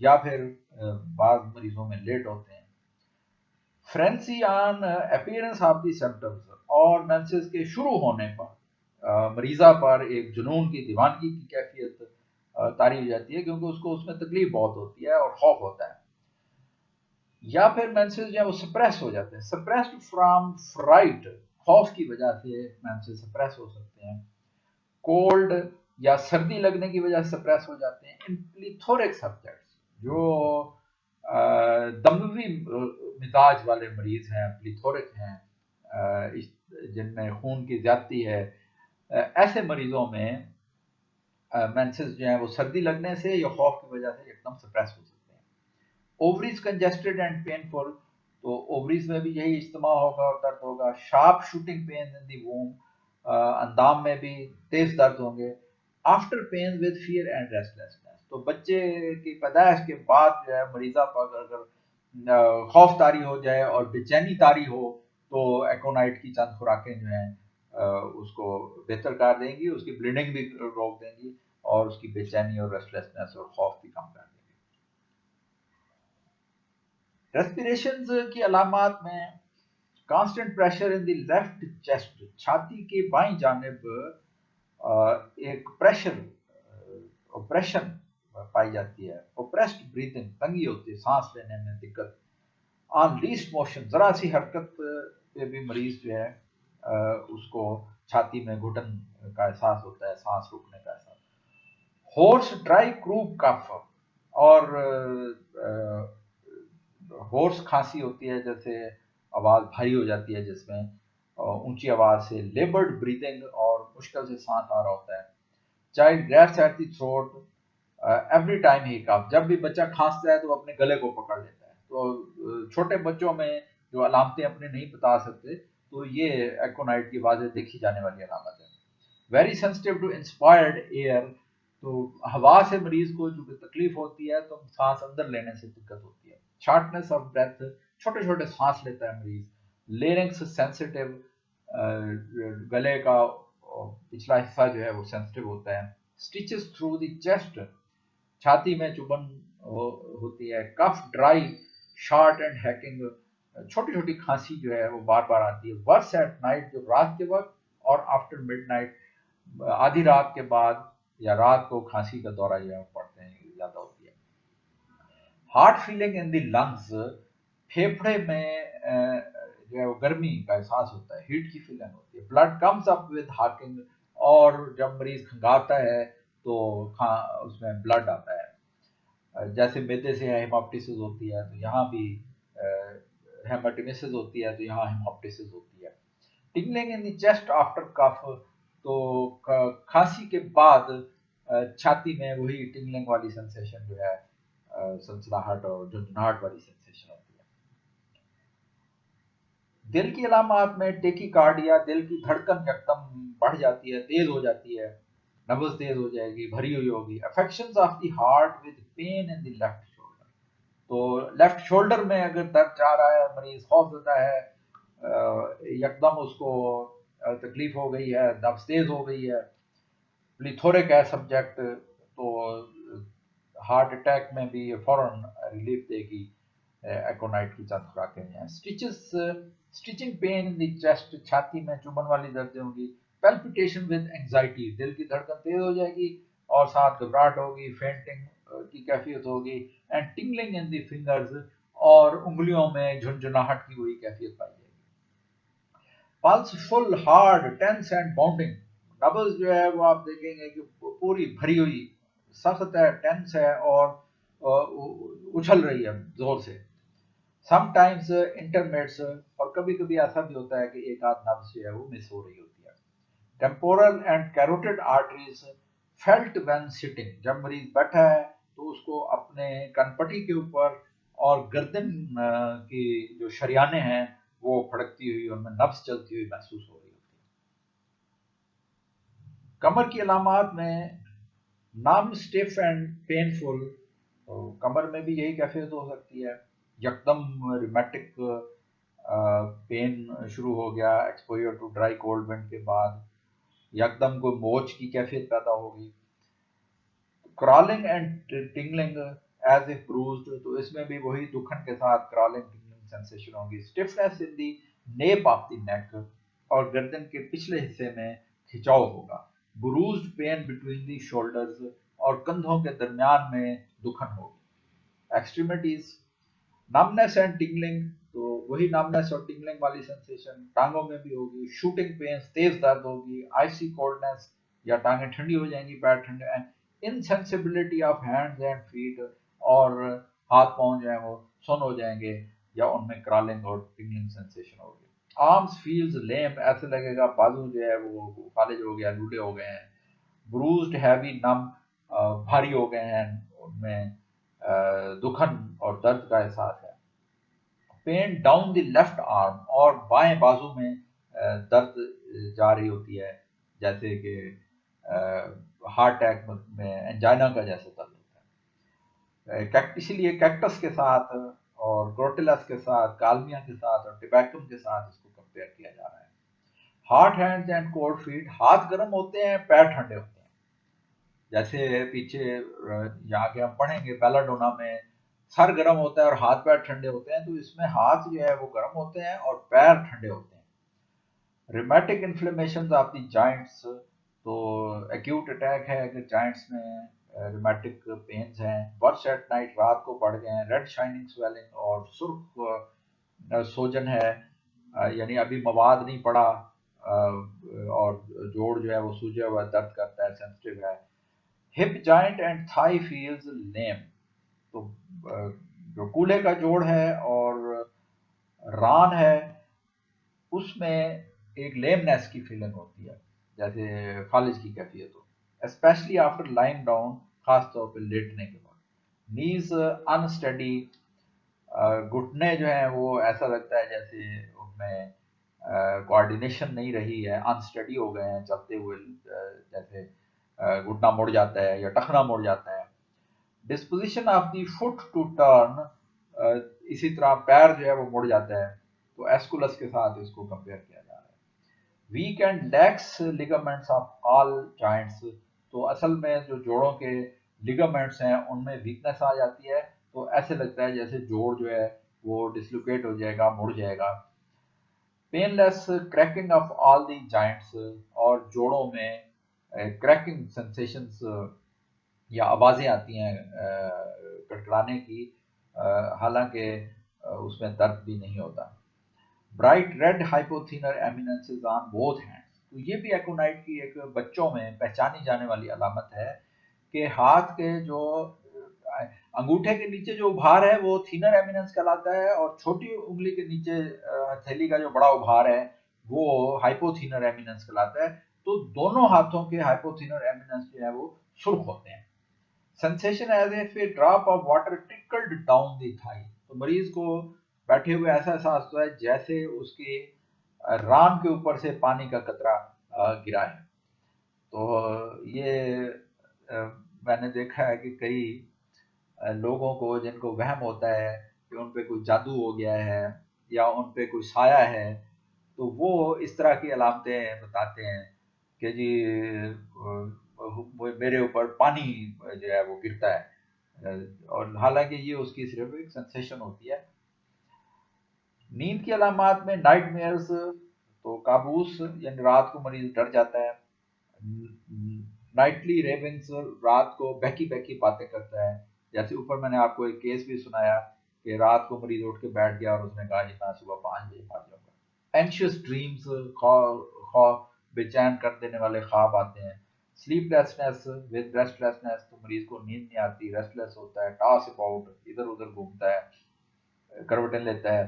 S1: یا پھر بعض مریضوں میں لیٹ ہوتے ہیں. فرینسی آن اپیئرنس آف دی سمپٹمز، اور مینسز کے شروع ہونے پر مریضہ پر ایک جنون کی دیوانگی کی کیفیت طاری ہو جاتی ہے، کیونکہ اس کو اس میں تکلیف بہت ہوتی ہے اور خوف ہوتا ہے. یا پھر مینسز جو ہے وہ سپریس ہو جاتے ہیں، سپریسڈ فرام فرائٹ، خوف کی وجہ سے مینسز سپریس ہو سکتے ہیں. کولڈ یا سردی لگنے کی وجہ سے سپریس ہو جاتے ہیں. ان پلیتھورک سبجیکٹس جو دموی مزاج والے مریض ہیں، پلیتھورک ہیں، جن میں خون کی زیادتی ہے، ایسے مریضوں میں مینسز جو ہیں وہ سردی لگنے سے یا خوف کی وجہ سے ایک دم سپریس ہو سکتے ہیں. اووریز کنجسٹڈ اینڈ پینفل، تو اووریز میں بھی یہی اجتماع ہوگا اور درد ہوگا. Sharp shooting pain in the womb, اندام میں بھی تیز درد ہوں گے. After pain with fear and restlessness, تو بچے کی پیدائش کے بعد جو ہے مریضہ پر اگر خوف طاری ہو جائے اور بے چینی طاری ہو تو ایکونائٹ کی چند خوراکیں جو ہیں اس کو بہتر کر دیں گی، اس کی بلیڈنگ بھی روک دیں گی اور اس کی بے چینی اور ریسٹلیسنس اور خوف بھی کم کر دیں گی. ریسپیریشنز کی علامات میں constant pressure in the left chest, چھاتی کی بائیں جانب ایک پریشر اوپریشن پائی جاتی ہے. اوپریسڈ بریتھنگ، تنگی ہوتی ہے، سانس لینے میں دقت. آن لیسٹ موشن، ذرا سی حرکت پہ بھی مریض جو ہے اس کو چھاتی میں گھٹن کا احساس ہوتا ہے، سانس رکنے کا احساس. ہورس ڈرائی کروپ کف، اور ہورس کھانسی ہوتی ہے، جیسے آواز بھاری ہو جاتی ہے جس میں اونچی آواز سے. لیبرڈ بریتنگ، اور مشکل سے سانس آ رہا ہوتا ہے. Child grabs at the throat every time he cough, جب بھی بچہ کھانستا ہے تو وہ اپنے گلے کو پکڑ لیتا ہے. تو چھوٹے بچوں میں جو علامتیں اپنے نہیں بتا سکتے تو یہ ایکونائٹ کی واضح دیکھی جانے والی علامت ہے. Very sensitive to inspired air, تو ہوا سے مریض کو جو تکلیف ہوتی ہے تو سانس اندر لینے سے دقت ہوتی ہے. شارٹنیس آف بریتھ، چھوٹے چھوٹے سانس لیتا ہے مریض. لیرنگس سینسٹیو، گلے کا پچھلا حصہ جو ہے وہ سینسٹیو ہوتا ہے. سٹیچز تھرو دی چیسٹ، چھاتی میں چبھن ہوتی ہے. کف ڈرائی شارٹ اینڈ ہیکنگ، چھوٹی چھوٹی کھانسی جو ہے وہ بار بار آتی ہے. ورس ایٹ نائٹ، جو رات کے وقت اور آفٹر مڈ نائٹ، آدھی رات کے بعد یا رات کو کھانسی کا دورہ جو ہے پڑتے ہیں زیادہ ہوتی ہے. ہارٹ فیلنگ ان دی لنگز، پھیپھڑے میں جو ہے وہ گرمی کا احساس ہوتا ہے، ہیٹ کی فیلنگ ہوتی ہے. Blood comes up with hawking, اور جب مریض کھنگاتا ہے تو اس میں بلڈ آتا ہے. جیسے میدے سے ہیماپٹیسس ہوتی ہے تو یہاں بھی ہیماٹیمیسس ہوتی ہے تو یہاں ہیماپٹیسس ہوتی ہے. ٹنگلنگ ان دی چیسٹ آفٹر کف، تو کھانسی کے بعد چھاتی میں وہی ٹنگلنگ والی سنسیشن جو ہے، سنسناہٹ اور جھنجھناہٹ والی سنسیشن ہوتی ہے. دل کی علامات میں ٹیکی کارڈیا، دل کی دھڑکن یکدم بڑھ جاتی ہے، تیز ہو جاتی ہے، نبض تیز ہو جائے گی، بھری ہوئی ہوگی. Affections of the heart with pain in the left shoulder, تو لیفٹ شولڈر میں اگر درد جا رہا ہے، مریض خوف زدہ ہے، یکدم اس کو تکلیف ہو گئی ہے، نبض تیز ہو گئی ہے، پلیتھورک ہے سبجیکٹ، تو ہارٹ اٹیک میں بھی فوراً ریلیف دے گی ایکونائٹ کی چند خوراکیں ہیں. Stitching pain in the chest, چھاتی میں چبھن والی دردیں ہوں گی. پیلپیٹیشن ود اینگزائٹی، دل کی دھڑکن تیز ہو جائے گی اور ساتھ گھبراہٹ ہوگی. فینٹنگ کی کیفیت ہوگی. اینڈ ٹنگلنگ ان دی فنگرز، اور انگلیوں میں جھنجھناہٹ کی وہی کیفیت پائی جائے گی. Pulse full hard tense and bounding, نبض جو ہے وہ آپ دیکھیں گے کہ پوری بھری ہوئی سخت ہے، ٹینس ہے اور اچھل رہی ہے زور سے. سم ٹائمز انٹرمیٹس، اور کبھی کبھی ایسا بھی ہوتا ہے کہ ایک آدھ نبض جو ہے وہ مس ہو رہی ہوتی ہے. Temporal and carotid arteries felt when sitting, جب مریض بیٹھا ہے تو اس کو اپنے کن پٹی کے اوپر اور گردن کی جو شریانیں ہیں وہ پھڑکتی ہوئی، ان میں نبض چلتی ہوئی محسوس ہو رہی ہوتی ہے. کمر کی علامات میں نام اسٹیف اینڈ پینفل، کمر میں بھی یہی کیفیت ہو سکتی ہے. یکدم ریمیٹک پین شروع ہو گیا ایکسپوئر ٹو ڈرائی کولڈ ونڈ کے بعد، یکدم کوئی موچ کی کیفیت پیدا ہوگی. کرالنگ اینڈ ٹنگلنگ ایز اف بروزڈ، تو اس میں بھی وہی دکھن کے ساتھ کرالنگ ٹنگلنگ سینسیشن ہوگی. اسٹفنس ان دی نیپ آف دی نیک، اور گردن کے پچھلے حصے میں کھچاؤ ہوگا. بروزڈ پین بٹوین دی شولڈرز، اور کندھوں کے درمیان میں دکھن ہوگی. ایکسٹریمیٹیز، نمنس اینڈ ٹنگلنگ، تو وہی نمنس اور ٹنگلنگ والی سینسیشن ٹانگوں میں بھی ہوگی. شوٹنگ پینس، تیز درد ہوگی. آئسی کولڈنس، یا ٹانگیں ٹھنڈی ہو جائیں گی، پیر ٹھنڈے. انسینسیبلٹی آف ہینڈز اینڈ فیٹ، اور ہاتھ پاؤں جو ہیں وہ سن ہو جائیں گے یا ان میں کرالنگ اور ٹنگلنگ سینسیشن ہوگی. آرمز فیلز لیم، ایسے لگے گا بازو جو ہے وہ فالج ہو گیا، لوٹے ہو گئے ہیں. بروزڈ ہیوی، نم، بھاری ہو گئے ہیں، ان میں دکھن اور درد کا احساس ہے. Pain down the left arm, اور بائیں بازو میں درد جا رہی ہوتی ہے، جیسے کہ ہارٹ اٹیک میں انجائنا کا جیسے درد ہوتا ہے. اسی لیے کیکٹس کے ساتھ اور کروٹیلس کے ساتھ، کالمیا کے ساتھ اور ٹبیکم کے ساتھ اس کو کمپیئر کیا جا رہا ہے. Hot hands and cold feet, ہاتھ گرم ہوتے ہیں، پیر ٹھنڈے ہوتے ہیں. جیسے پیچھے یہاں کے ہم پڑھیں گے بیلاڈونا میں سر گرم ہوتا ہے اور ہاتھ پیر ٹھنڈے ہوتے ہیں، تو اس میں ہاتھ جو ہے وہ گرم ہوتے ہیں اور پیر ٹھنڈے ہوتے ہیں. ریمیٹک انفلیمیشنز آف دی جوائنٹس، تو ایکیوٹ اٹیک ہے اگر جوائنٹس میں ریمیٹک پینز ہیں. ورس ایٹ نائٹ، رات کو پڑ گئے ہیں. ریڈ شائننگ سویلنگ، اور سرخ سوجن ہے، یعنی ابھی مواد نہیں پڑا اور جوڑ جو ہے وہ سوجا ہوا درد کرتا ہے، سینسٹیو ہے. Hip joint and thigh feels lame, تو جو کولہے کا جوڑ ہے اور ران ہے اس میں ایک لیمنیس کی فیلنگ ہوتی ہے، جیسے فالج کی کیفیت ہو، اسپیشلی آفٹر لائنگ ڈاؤن، خاص طور پہ لیٹنے کے بعد. نیز انسٹڈی، گھٹنے جو ہیں وہ ایسا لگتا ہے جیسے ان میں کوآرڈینیشن نہیں رہی ہے، انسٹڈی ہو گئے ہیں چلتے ہوئے، جیسے گھٹنا مڑ جاتا ہے یا ٹخنا مڑ جاتا ہے. Disposition of the foot to turn, اسی طرح پیر جو ہے وہ مڑ جاتا ہے، تو ایسکولس کے ساتھ اس کو کمپیئر کیا جا رہا ہے. Weak and lax ligaments of all joints, تو اصل میں جو جوڑوں کے لیگامنٹس ہیں ان میں ویکنس آ جاتی ہے، تو ایسے لگتا ہے جیسے جوڑ جو ہے وہ ڈسلوکیٹ ہو جائے گا، مڑ جائے گا. Painless cracking of all the joints, اور جوڑوں میں کریکنگ سینسیشنز یا آوازیں آتی ہیں کڑکڑانے کی، حالانکہ اس میں درد بھی نہیں ہوتا. Bright red hypothenar eminences on both hands, تو یہ بھی ایکونائٹ کی ایک بچوں میں پہچانی جانے والی علامت ہے کہ ہاتھ کے جو انگوٹھے کے نیچے جو ابھار ہے وہ تھینر ایمیننس کہلاتا ہے، اور چھوٹی انگلی کے نیچے ہتھیلی کا جو بڑا ابھار ہے وہ ہائپوتھینر ایمیننس کہلاتا ہے. تو دونوں ہاتھوں کے ہائپوتھینر ایمیننس جو ہے وہ سرخ ہوتے ہیں. Sensation as if a drop of water trickled down the thigh, تو مریض کو بیٹھے ہوئے ایسا احساس ہوتا ہے جیسے اس کے ران کے اوپر سے پانی کا قطرہ گرا ہے. تو یہ میں نے دیکھا ہے کہ کئی لوگوں کو جن کو وہم ہوتا ہے کہ ان پہ کوئی جادو ہو گیا ہے یا ان پہ کوئی سایہ ہے، تو وہ اس طرح کی علامتیں بتاتے ہیں کہ جی میرے اوپر پانی جو ہے وہ گرتا ہے، اور حالانکہ یہ اس کی صرف ایک سینسیشن ہوتی ہے. نیند کی علامات میں نائٹ میئرز، تو کابوس، یعنی رات کو مریض ڈر جاتا ہے. نائٹلی ریونگز، رات کو بہکی بہکی باتیں کرتا ہے، جیسے اوپر میں نے آپ کو ایک کیس بھی سنایا کہ رات کو مریض اٹھ کے بیٹھ گیا اور اس نے کہا جی میں صبح 5 بجے بھاگ جاؤں گا. اینشیس ڈریمز، خوف، بے چین کر دینے والے خواب آتے ہیں. Slip lessons with rest lessons, تو مریض کو نیند نہیں آتی، ریسٹ لیس ہوتا ہے، ٹاس اباؤٹ، ادھر ادھر گھومتا ہے، کروٹیں لیتا ہے.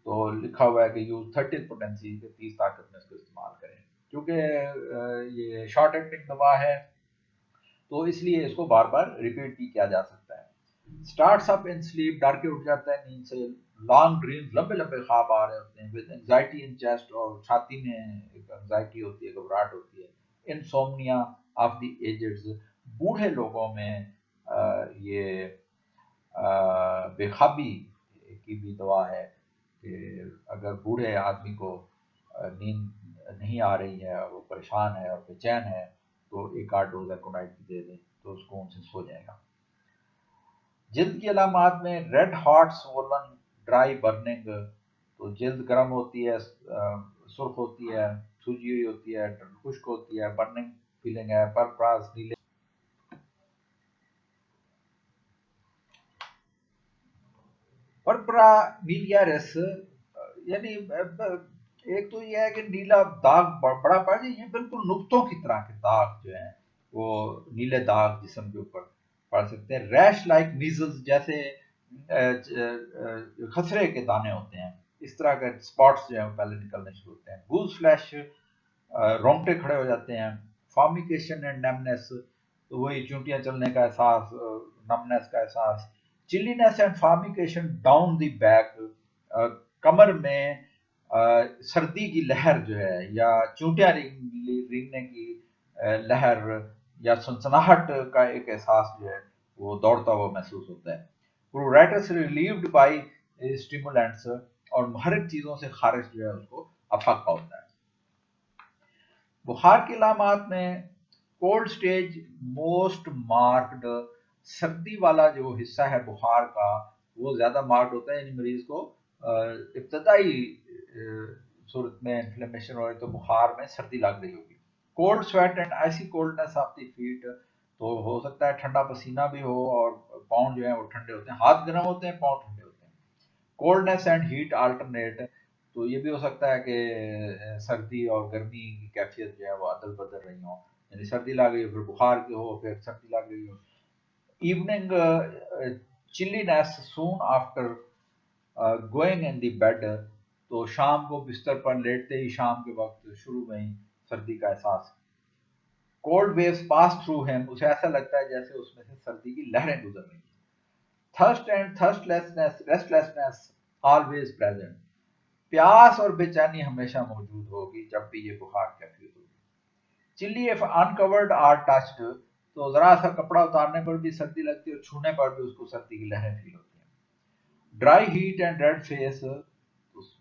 S1: تو لکھا ہوا ہے کہ یوز 30 پوٹینسی، 30 طاقت میں اس کو استعمال کریں. کیونکہ یہ شارٹ ایکٹنگ دوا ہے تو اس لیے اس کو بار بار ریپیٹ بھی کیا جا سکتا ہے. اسٹارٹس اپ ان سلیپ، ڈر کے اٹھ جاتا ہے نیند سے. لانگ ڈریمز، لمبے لمبے خواب آ رہے ہوتے ہیں. ود انزائٹی ان چیسٹ، اور چھاتی میں ایک انزائٹی ہوتی ہے، گھبراہٹ ہوتی ہے. انسومنیا آف دی ایجڈز، بوڑھے لوگوں میں یہ بے خوابی کی بھی دوا ہے کہ اگر بوڑھے آدمی کو نیند نہیں آ رہی ہے اور وہ پریشان ہے اور بے چین ہے تو ایک آدھ ڈوز ایکونائٹ کی دے دیں تو سکون سے سو جائے گا. جلد کی علامات میں ریڈ ہاٹ سوولن ڈرائی برننگ، تو جلد گرم ہوتی ہے، سرخ ہوتی ہے، سوجی ہوئی ہوتی ہے، خشک ہوتی ہے، برننگ فیلنگ ہے، پرپراس نیلے پرپرا نیلیارس، یعنی ایک تو یہ ہے کہ نیلا داغ بڑا پڑ جائے، یہ بالکل نقطوں کی طرح کے داغ جو ہیں وہ نیلے داغ جسم کے اوپر پڑ سکتے ہیں۔ ریش لائک میزلز، جیسے خسرے کے دانے ہوتے ہیں، اس طرح کے سپاٹس جو ہیں وہ پہلے نکلنے شروع ہوتے ہیں۔ گوز فلیش، رونگٹے کھڑے ہو جاتے ہیں۔ فارمیکیشن اینڈ نمنس، تو وہی چونٹیاں چلنے کا احساس، نمنس کا احساس۔ Challenges and فارمیکیشن down the back, کمر میں سردی کی لہر جو ہے یا چونٹیاں رینگنے کی لہر یا سنسناہٹ کا ایک احساس جو ہے وہ دوڑتا ہوا محسوس ہوتا ہے۔ پروریٹس ریلیوڈ بائی اسٹیمولینٹس، اور محرک چیزوں سے خارج جو ہے اس کو افاقہ ہوتا ہے۔ بخار کی علامات میں کولڈ سٹیج موسٹ مارکڈ، سردی والا جو حصہ ہے بخار کا وہ زیادہ مارکڈ ہوتا ہے، یعنی مریض کو ابتدائی صورت میں انفلیمیشن ہو رہی تو بخار میں سردی لگ رہی ہوگی۔ Cold sweat and icy coldness of the feet, تو ہو سکتا ہے ٹھنڈا پسینہ بھی ہو اور پاؤں جو ہیں وہ ٹھنڈے ہوتے ہیں، ہاتھ گرم ہوتے ہیں، پاؤں ٹھنڈے ہوتے ہیں۔ کولڈنس اینڈ ہیٹ آلٹرنیٹ، تو یہ بھی ہو سکتا ہے کہ سردی اور گرمی کی کیفیت جو ہے وہ عدل بدل رہی ہوں، یعنی سردی لگ گئی پھر بخار کی ہو، پھر سردی لگ گئی ہو۔ Evening chilliness soon after going in the bed, تو شام کو بستر پر لیٹتے ہی شام کے وقت شروع میں ہی سردی کا احساس۔ Cold waves pass through him, اسے ایسا لگتا ہے جیسے اس میں سے سردی کی لہریں گزر رہی ہیں۔ تھرسٹ اینڈ تھرسٹلیسنس ریسٹلیسنس آلویز پریزنٹ، پیاس اور بے چینی ہمیشہ موجود ہوگی جب بھی یہ بخار کیفیت ہوگی۔ چلی اف انکورڈ آر ٹچڈ، تو ذرا سا کپڑا اتارنے پر بھی سردی لگتی ہے اور چھونے پر بھی اس کو سردی کی لہریں فیل ہوتی ہیں۔ Dry heat and red face,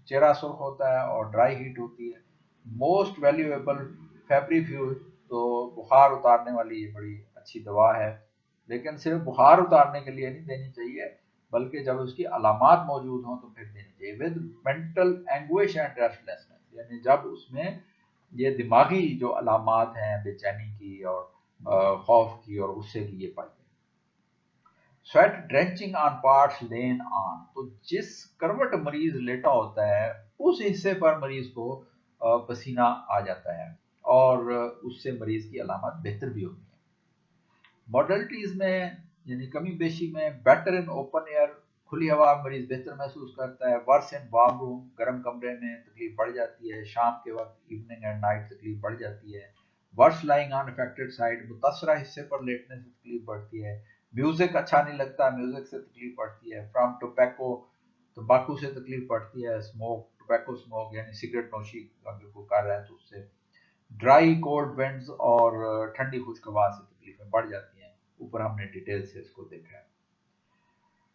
S1: چہرہ سرخ ہوتا ہے اور ڈرائی ہیٹ ہوتی ہے۔ موسٹ ویلیویبل فیبریفیوج، تو بخار اتارنے والی یہ بڑی اچھی دوا ہے، لیکن صرف بخار اتارنے کے لیے نہیں دینی چاہیے بلکہ جب اس کی علامات موجود ہوں تو پھر دینی چاہیے۔ ود مینٹل اینگوش اینڈ ریسٹلیسنس، یعنی جب اس میں یہ دماغی جو علامات ہیں بے چینی کی اور خوف کی اور غصے کی یہ پائی جائیں۔ سویٹ ڈرینچنگ آن پارٹس لین آن، تو جس کروٹ مریض لیٹا ہوتا ہے اس حصے پر مریض کو پسینہ آ جاتا ہے اور اس سے مریض کی علامات بہتر بھی ہوتی ہیں۔ ماڈلٹیز میں یعنی کمی بیشی میں، بیٹر ان اوپن ایئر، کھلی ہوا مریض بہتر محسوس کرتا ہے۔ ورس ان وارم روم، گرم کمرے میں تکلیف بڑھ جاتی ہے۔ شام کے وقت ایوننگ اینڈ نائٹ تکلیف بڑھ جاتی ہے۔ ورس لائنگ آن افیکٹڈ سائڈ، متاثرہ حصے پر لیٹنے سے تکلیف بڑھتی ہے۔ میوزک اچھا نہیں لگتا، میوزک سے تکلیف بڑھتی ہے۔ فرام ٹوبیکو، تمباکو سے تکلیف بڑھتی ہے۔ اسموک، ٹوبیکو اسموک یعنی سگریٹ نوشی اگر کوئی کر رہا ہے تو اس سے۔ ڈرائی کولڈ ونڈز، اور ٹھنڈی خشک ہوا سے تکلیفیں بڑھ جاتی ہیں، اوپر ہم نے ڈیٹیل سے اس کو دیکھا ہے۔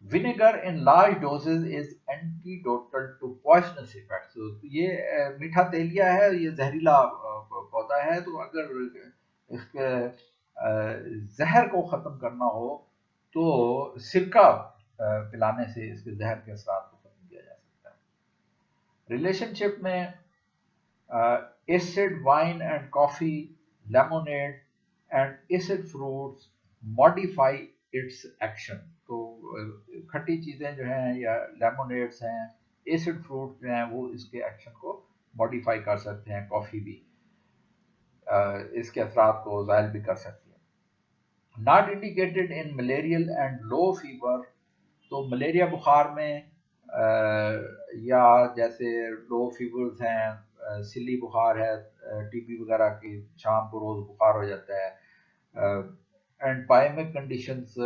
S1: Vinegar in large doses is antidotal to poisonous effects, یہ میٹھا تیلیا ہے، یہ زہریلا پودا ہے، تو اگر اس کے زہر کو ختم کرنا ہو تو سرکہ پلانے سے اس کے زہر کے اثرات کو ختم کیا جا سکتا ہے۔ ریلیشن شپ میں acid wine and coffee, lemonade and acid fruits modify its action, تو کھٹی چیزیں جو ہیں یا لیمونیڈس ہیں، ایسڈ فروٹ جو ہیں وہ اس کے ایکشن کو ماڈیفائی کر سکتے ہیں، کافی بھی اس کے اثرات کو زائل بھی کر سکتی ہے۔ Not indicated in malarial and low fever, تو ملیریا بخار میں یا جیسے لو فیورز ہیں، سلی بخار ہے، ٹی بی وغیرہ کی شام کو روز بخار ہو جاتا ہے۔ اینڈ پائمک کنڈیشنز،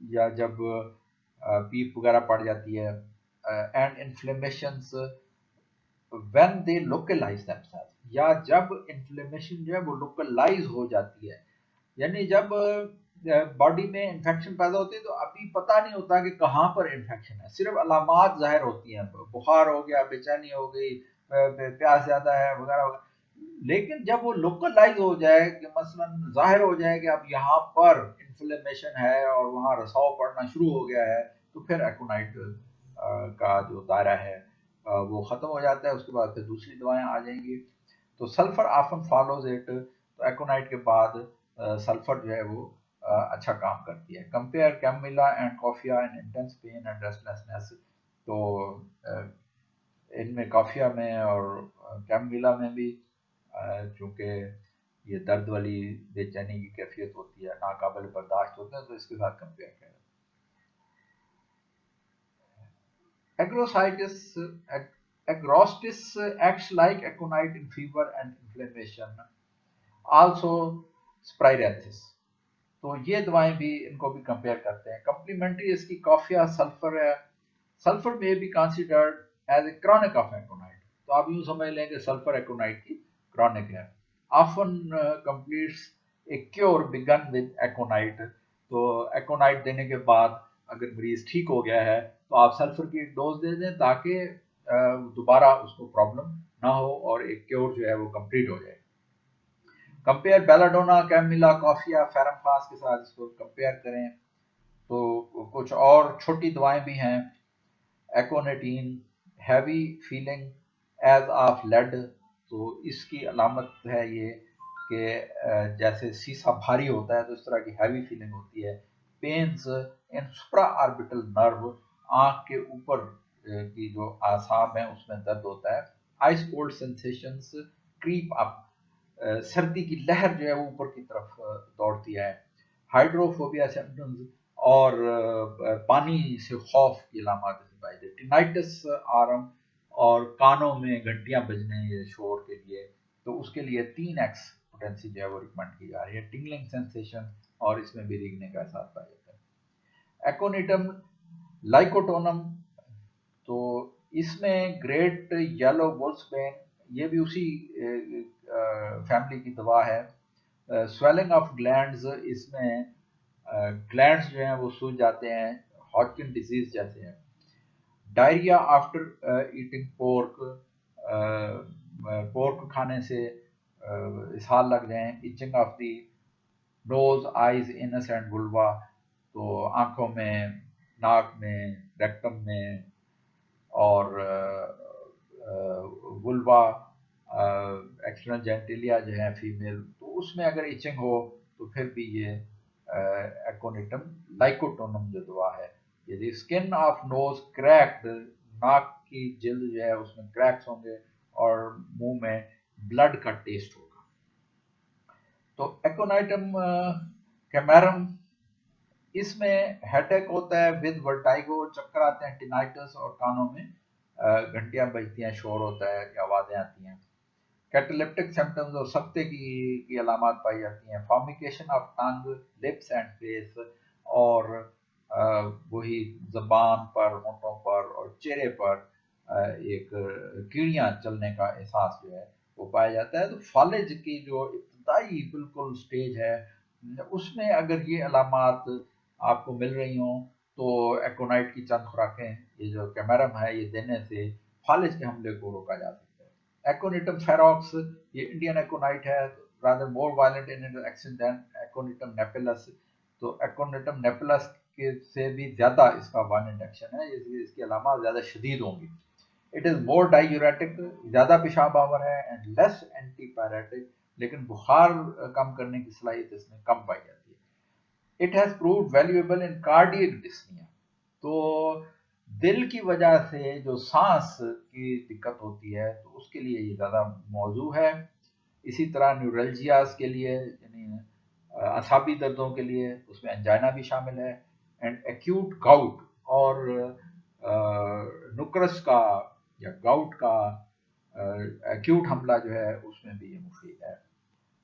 S1: یا جب پیپ وغیرہ پڑ جاتی ہے۔ And inflammations when they localize themselves، یا جب انفلیمیشن جو ہے وہ لوکلائز ہو جاتی ہے، یعنی جب باڈی میں انفیکشن پیدا ہوتی ہے تو ابھی پتہ نہیں ہوتا کہ کہاں پر انفیکشن ہے، صرف علامات ظاہر ہوتی ہیں، بخار ہو گیا، بے چینی ہو گئی، پیاس زیادہ ہے وغیرہ وغیرہ، لیکن جب وہ لوکلائز ہو جائے کہ مثلا ظاہر ہو جائے کہ اب یہاں پر انفلیمیشن ہے اور وہاں رساؤ پڑنا شروع ہو گیا ہے تو پھر ایکونائٹ کا جو دائرہ ہے وہ ختم ہو جاتا ہے، اس کے بعد پھر دوسری دوائیں آ جائیں گی. تو سلفر آفن فالوز اٹ. تو ایکونائٹ کے بعد سلفر جو ہے وہ اچھا کام کرتی ہے. Compare chamomilla and coffea in intense pain and restlessness. تو ان میں کافیا میں اور کیمیلا میں بھی چونکہ یہ درد والی بے چینی کی کیفیت ہوتی ہے، ناقابل برداشت ہوتے ہیں، تو اس کے ساتھ کمپیئر کریں. Agrostis acts like aconite in fever and inflammation. Also Spirythus. تو یہ دوائیں بھی ان کو بھی کمپیئر کرتے ہیں. کمپلیمنٹری اس کی کافیا سلفر ہے. سلفر میں بھی considered as a chronic of aconite. تو آپ یوں سمجھ لیں کہ سلفر ایکونائٹ کی کرونک ہے. Often completes a cure begun with aconite. تو ایکونائٹ دینے کے بعد اگر مریض ٹھیک ہو گیا ہے تو آپ سلفر کی ڈوز دے دیں تاکہ دوبارہ اس کو پرابلم نہ ہو اور ایک کیور جو ہے وہ کمپلیٹ ہو جائے. کمپیئر بیلاڈونا کیمیلا کافیا فیرمفاس کے ساتھ اس کو کمپیئر کریں. تو کچھ اور چھوٹی دوائیں بھی ہیں. Aconitine heavy feeling as of lead. تو اس کی علامت ہے یہ کہ جیسے سیسا بھاری ہوتا ہے تو اس طرح کی ہیوی فیلنگ ہوتی ہے. پینز ان سپرا آربیٹل نرو. آنکھ کے اوپر کی جو اعصاب ہیں اس میں درد ہوتا ہے. آئس کولڈ سینسیشنز کریپ اپ. سردی کی لہر جو ہے وہ اوپر کی طرف دوڑتی ہے. ہائیڈروفوبیا سمپٹمز اور پانی سے خوف کی علامات دکھائی دے. ٹینائٹس آرم اور کانوں میں گھنٹیاں بجنے یہ شور کے لیے. تو اس کے لیے 3x پوٹینسی جو ہے وہ ریکمنڈ کی جا رہی ہے. ٹنگلنگ سینسیشن اور اس میں بھی ریگنے کا احساس پایا جاتا ہے. ایکونیٹم لائکوٹونم. تو اس میں گریٹ یلو وولفس بین یہ بھی اسی فیملی کی دوا ہے. Swelling of glands. اس میں گلینڈز جو ہیں وہ سوج جاتے ہیں، ہاڈکن ڈیزیز جیسے ہیں. Diarrhoea after eating pork. Pork کھانے سے اسہال لگ جائیں. Itching of the nose eyes anus and vulva. تو آنکھوں میں، ناک میں، ریکٹم میں اور وولوا ایکسٹرنل جینٹیلیا جو ہے فیمیل، تو اس میں اگر ایچنگ ہو تو پھر بھی یہ ایکونیٹم لائکوٹونم جو دوا ہے. یہ اسکن آف نوز کریکڈ. ناک کی جلد جو ہے اس میں کریکس ہوں گے اور منہ میں بلڈ کا ٹیسٹ ہوگا. تو ایکونیٹم کیمیرم. اس میں ہیڈیک ہوتا ہے ود ورٹائگو، چکر آتے ہیں، ٹینائٹس اور کانوں میں گھنٹیاں بجتی ہیں، شور ہوتا ہے کہ آوازیں آتی ہیں. کیٹالیپٹک سمپٹمز اور سکتے کی علامات پائی جاتی ہیں. Formication of tongue, lips and face. اور وہی زبان پر، ہونٹوں پر اور چہرے پر ایک کیڑیاں چلنے کا احساس جو ہے وہ پایا جاتا ہے. تو فالج کی جو ابتدائی بالکل سٹیج ہے اس میں اگر یہ علامات آپ کو مل رہی ہوں تو ایکونائٹ کی چند خوراکیں، یہ جو کیمیرم ہے یہ دینے سے فالج کے حملے کو روکا جا سکتا ہے. ایکونیٹم فیروکس یہ انڈین ایکونائٹ ہے، rather more violent in its action than ایکونیٹم نیپلس. تو ایکونیٹم نیپلس کے سے بھی زیادہ اس کا وائلنٹ ایکشن ہے، اس کی علامات زیادہ شدید ہوں گی. اٹ از مور ڈائیوریٹک، زیادہ پیشاب آور ہے، اینڈ لیس اینٹی پیریٹک، لیکن بخار کم کرنے کی صلاحیت اس میں کم پائی جاتی ہے. It has proved valuable in cardiac dyspnoea. تو دل کی وجہ سے جو سانس کی دقت ہوتی ہے تو اس کے لیے یہ زیادہ موضوع ہے. اسی طرح نیورلجیاز کے لیے، یعنی اعصابی دردوں کے لیے، اس میں انجائنا بھی شامل ہے. اینڈ ایکیوٹ گاؤٹ اور نکرس کا یا گاؤٹ کا ایکیوٹ حملہ جو ہے اس میں بھی یہ مفید ہے.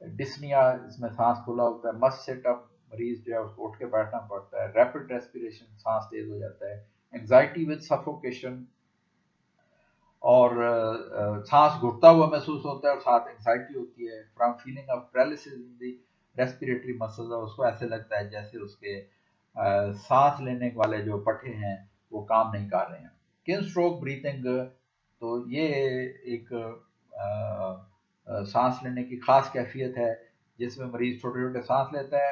S1: ڈسنیا، اس میں سانس کھلا ہوتا ہے. مس سیٹ اپ، مریض جو ہے اس کو اٹھ کے بیٹھنا پڑتا ہے. ریپڈ ریسپیریشن، سانس تیز ہو جاتا ہے. انگزائٹی ود سفوکیشن اور سانس گھٹتا ہوا محسوس ہوتا ہے اور ساتھ انگزائٹی ہوتی ہے. From feeling of paralysis in the respiratory muscles. اس کو ایسے لگتا ہے جیسے اس کے سانس لینے والے جو پٹھے ہیں وہ کام نہیں کر رہے ہیں. کن اسٹروک بریتنگ. تو یہ ایک سانس لینے کی خاص کیفیت ہے جس میں مریض چھوٹے چھوٹے سانس لیتا ہے